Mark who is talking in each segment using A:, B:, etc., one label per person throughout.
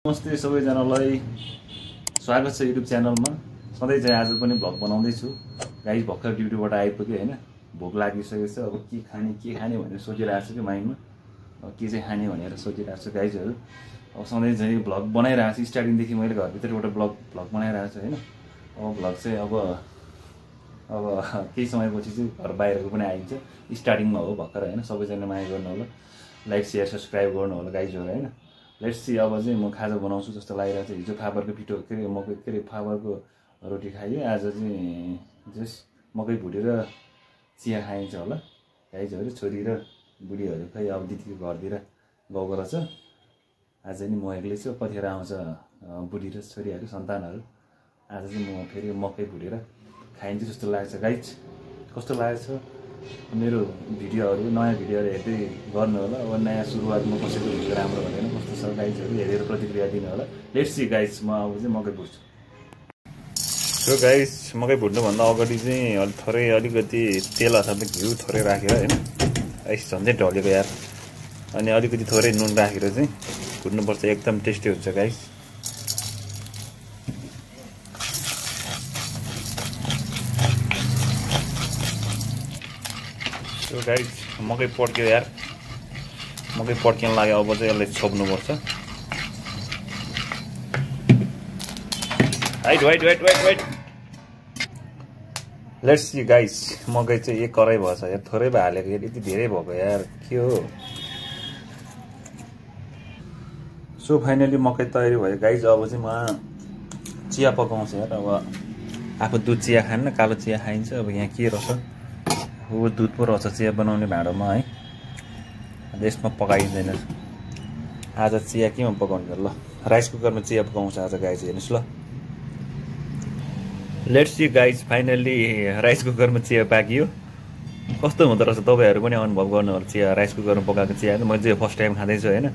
A: नमस्ते सबैजनालाई स्वागत छ युट्युब च्यानलमा। सधैँ चाहिँ आज पनि भ्लग बनाउँदैछु। गाइस भर्खर ड्युटीबाट आइपुग्यो हैन, भोक लागिसकेको छ। अब के खाने भनेर सोचिरहेको छु कि माइन्डमा। अब के चाहिँ खाने भनेर सोचिरहेको छु गाइसहरु। अब सधैँ चाहिँ भ्लग बनाइरहेको छु, स्टार्टिङदेखि मैले घरभित्र एउटा भ्लग बनाइरहेको छु हैन। अब भ्लग चाहिँ अब केही समयपछि चाहिँ घर बाहिरको पनि आइन्छ। स्टार्टिङमा हो भर्खर हैन। सबैजना माया गर्नु होला, लाइक शेयर सब्स्क्राइब गर्नु होला गाइसहरु हैन। लेट्स सी अब चाहिँ म खाजा बनाउँछु जस्तो लागिरहेको छ। हिजो फापरको पिठो मकै फापरको रोटी खाइयो, आज चाहिँ जस्ट मकै भुटेर चिया खाइन्छ होला गाइजहरु। छोरी र बुढीहरु खै अब दिदीको घरतिर गएको रहेछ। आज नि म एक्लै छु, कतिखेर आउँछ बुढी र छोरीहरु सन्तानहरु। आज चाहिँ म फेरि मकै भुटेर खाइन्छ जस्तो लागेको छ गाइज। कस्तो लागेको छ मेरो भिडियोहरु, नयाँ भिडियोहरु हेर्दै गर्नु होला। अब नयाँ सुरुवातमा कसैको भिडियो राम्रो भनेन कस्तो छ गाइजहरु हेरेर प्रतिक्रिया दिनु होला। लेट्स सी गाइज, म अब चाहिँ मकै भुट्छु। सो गाइज मकै भुट्नु भन्दा अगाडि चाहिँ थोरै अलिकति तेल अथवा घिउ थोरै राखेर हैन, झन्डै ढलेको यार। अनि अलिकति थोरै नुन राखेर चाहिँ भुट्नुपर्छ, एकदम टेस्टी हुन्छ गाइज। सो गाइज मकै पड्क्यो यार, मकै पड्किन लाग्यो। अब चाहिँ यसलाई छोप्नुपर्छ। वेट लेट्स सी गाइज, मकै चाहिँ एक कराई भएछ यार, थोरै भए हालेको यार, यति धेरै भएको यार के हो। सो फाइनली मकै तयारी भयो गाइज। अब चाहिँ म चिया पकाउँछु यार। अब आफू दुध चिया खान्न, कालो चिया खाइन्छ। अब यहाँ के रहेछ, हो दुध पो रहेछ चिया बनाउने भाँडोमा है। यसमा पकाइँदैन आज चिया। केमा पकाउने ल, राइस कुकरमा चिया पकाउँछ आज गाइज, हेर्नुहोस् ल। Let's see guys, finally rice कुकरमा चिया पाकियो। कस्तो हुँदो रहेछ तपाईँहरू पनि अनुभव गर्नु होला चिया, राइस कुकरमा पकाएको चिया। मैले चाहिँ फर्स्ट टाइम खाँदैछु होइन।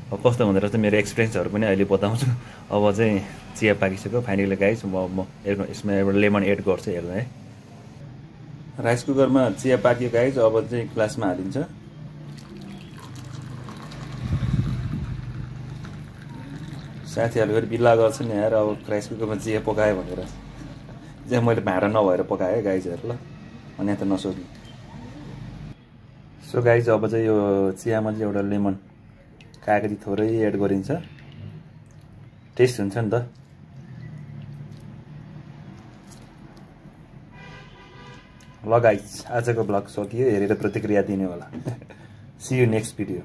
A: अब कस्तो हुँदो रहेछ मेरो एक्सपिरियन्सहरू पनि अहिले बताउँछु। अब चाहिँ चिया पाकिसक्यो फाइनली गाइज। म यसमा एउटा लेमन एड गर्छु, हेर्नु है। राइस कुकरमा चिया पाकियो गाइज। अब चाहिँ ग्लासमा हालिन्छ। साथीहरूले फेरि बिल्ला गर्छ नि यार, अब राइस कुकरमा चिया पकायो भनेर। चाहिँ मैले भाँडा नभएर पकाएँ है गाइजहरू ल, अनि त नसोच्नु। सो गाइज अब चाहिँ यो चियामा चाहिँ एउटा लेमन कागजी थोरै एड गरिन्छ, टेस्ट हुन्छ नि त। ल गाइज आजको भ्लग सकियो, हेरेर प्रतिक्रिया दिने होला। See you next video.